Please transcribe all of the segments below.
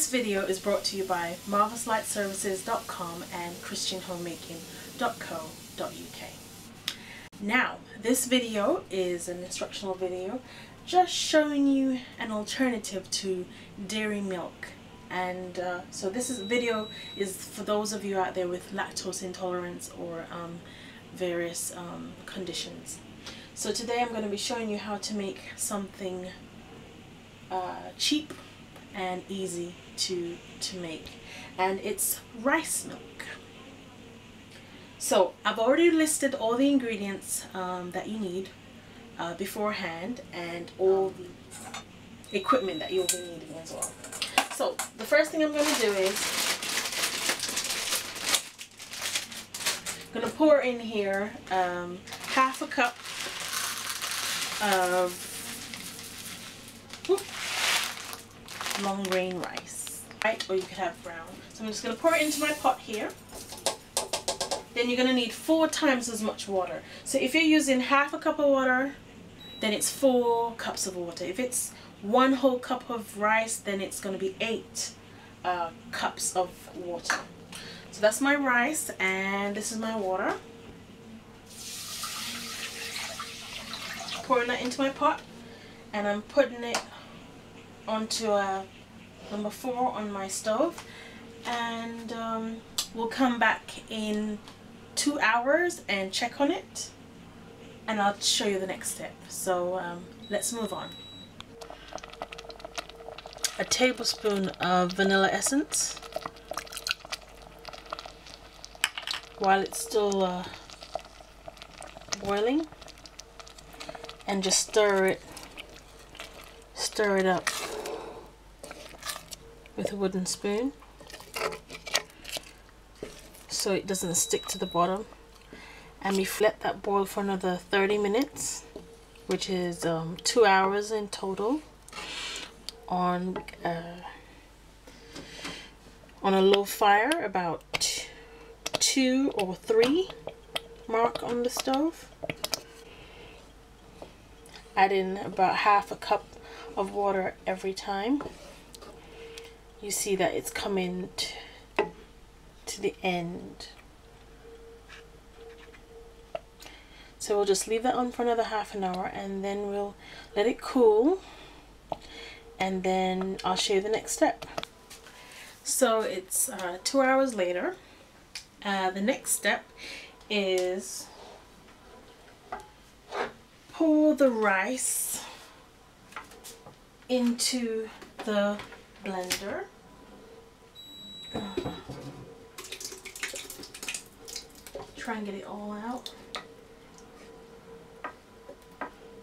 This video is brought to you by marvelouslightservices.com and christianhomemaking.co.uk. Now, this video is an instructional video just showing you an alternative to dairy milk. And so this video is for those of you out there with lactose intolerance or various conditions. So today I'm going to be showing you how to make something cheap and easy to make, and it's rice milk. So I've already listed all the ingredients that you need beforehand, and all the equipment that you'll be needing as well. So the first thing I'm going to do is I'm going to pour in here half a cup of long grain rice, right? Or you could have brown. So I'm just going to pour it into my pot here. Then you're going to need 4 times as much water. So if you're using half a cup of water, then it's 4 cups of water. If it's 1 whole cup of rice, then it's going to be 8 cups of water. So that's my rice, and this is my water. Pouring that into my pot, and I'm putting it onto number 4 on my stove, and we'll come back in 2 hours and check on it, and I'll show you the next step. So let's move on. A tablespoon of vanilla essence while it's still boiling, and just stir it up with a wooden spoon so it doesn't stick to the bottom. And we let that boil for another 30 minutes, which is 2 hours in total, on a low fire, about 2 or 3 mark on the stove. Add in about half a cup of water every time. You see that it's coming to the end. So we'll just leave that on for another half an hour, and then we'll let it cool, and then I'll show you the next step. So it's 2 hours later. The next step is pour the rice into the blender. Try and get it all out.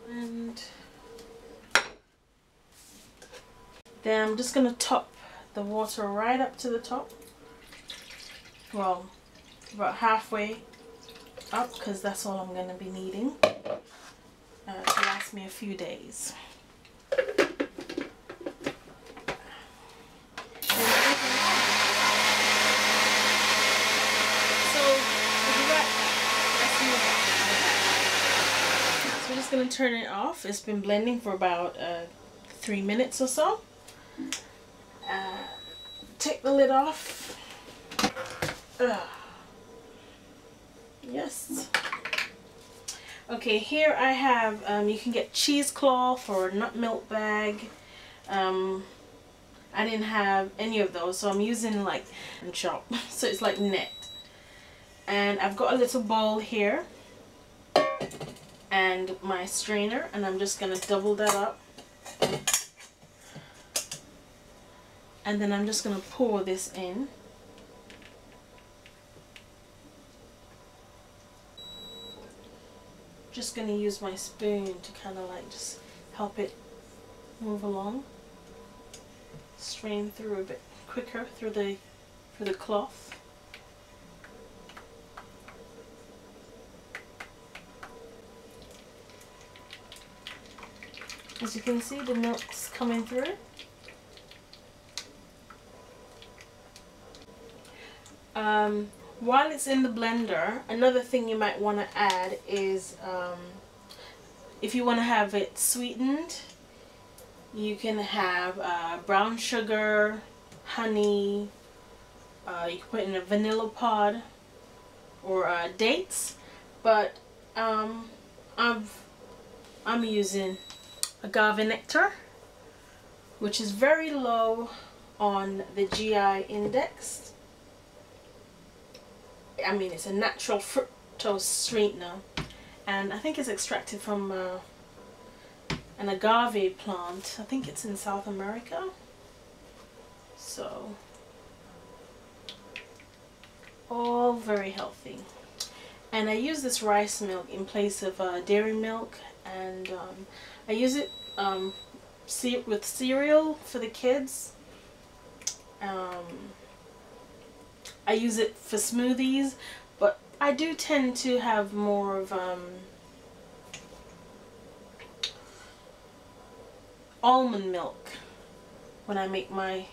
And then I'm just going to top the water right up to the top. Well, about halfway up, because that's all I'm going to be needing to last me a few days. We're just going to turn it off. It's been blending for about 3 minutes or so. Take the lid off. Yes. Okay, here I have, you can get cheesecloth or nut milk bag. I didn't have any of those, so I'm using like shop. So it's like net. And I've got a little bowl here and my strainer, and I'm just going to double that up, and then I'm just going to pour this in. Just going to use my spoon to kind of like just help it move along, strain through a bit quicker through the cloth. As you can see, the milk's coming through. While it's in the blender, another thing you might want to add is if you want to have it sweetened, you can have brown sugar, honey, you can put in a vanilla pod, or dates, but I'm using agave nectar, which is very low on the GI index. I mean, it's a natural fructose sweetener, and I think it's extracted from an agave plant. I think it's in South America. So all very healthy. And I use this rice milk in place of dairy milk, and I use it with cereal for the kids. I use it for smoothies, but I do tend to have more of almond milk when I make my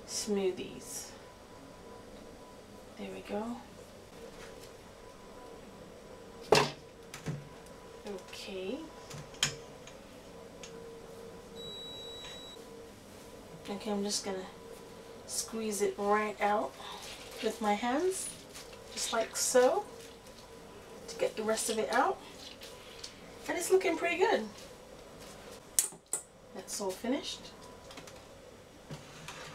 smoothies. There we go. Okay. Okay, I'm just gonna squeeze it right out with my hands, just like so, to get the rest of it out. And it's looking pretty good. That's all finished.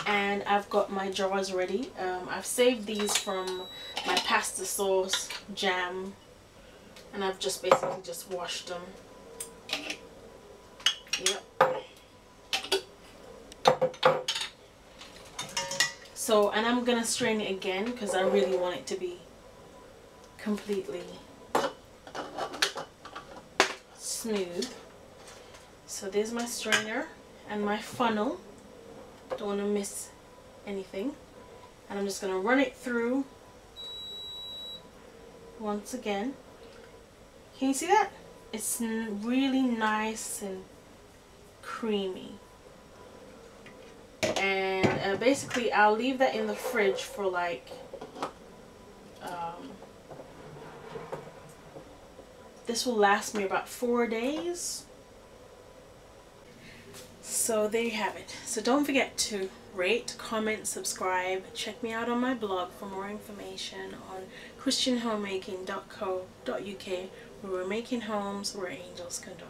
And I've got my jars ready. I've saved these from my pasta sauce jam, and I've just basically just washed them. Yep. So, and I'm gonna strain it again because I really want it to be completely smooth. So there's my strainer and my funnel. Don't want to miss anything. And I'm just gonna run it through once again. Can you see that? It's really nice and creamy. And basically I'll leave that in the fridge for like this will last me about 4 days. So there you have it. So don't forget to rate, comment, subscribe. Check me out on my blog for more information on christianhomemaking.co.uk, where we're making homes where angels can dwell.